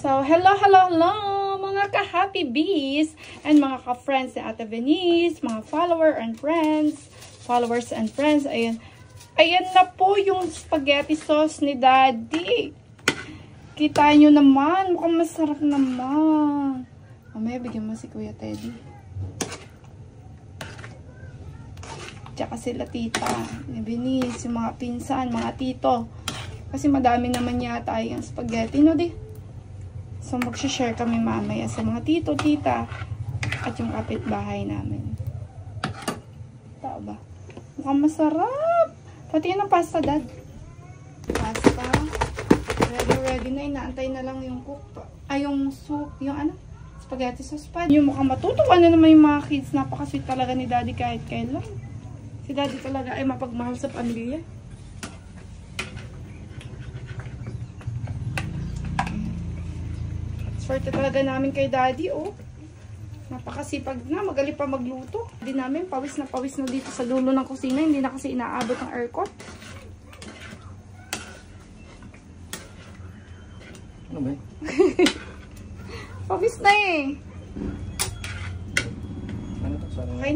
So, hello mga ka-happy bees and mga ka-friends ni Ate Venice, mga followers and friends. Ayan na po yung spaghetti sauce ni Daddy. Kita nyo naman, mukhang masarap naman. Mamaya bigyan mo si Kuya Teddy. Tsaka sila tita ni Venice, yung mga pinsan, mga tito. Kasi madami naman yata yung spaghetti, no di? So, mag-share kami mamaya sa mga tito, tita, at yung kapitbahay namin. Tao ba? Mukhang masarap! Pati yun ang pasta, Dad. Pasta. Ready na. Inaantay na lang yung cook. Ay, yung soup. Yung ano? Spaghetti sauce pa. Yung mukhang matutuwa na naman yung mga kids. Napaka-sweet talaga ni Daddy kahit kailan. Si Daddy talaga ay mapagmahal sa pamilya. Swerte talaga namin kay Daddy, oh. Napakasipag na, magaling pa magluto. Hindi namin, pawis na dito sa dulo ng kusina. Hindi na kasi inaabot ng aircon. Ano ba? Pawis na eh. Ano to? Sorry.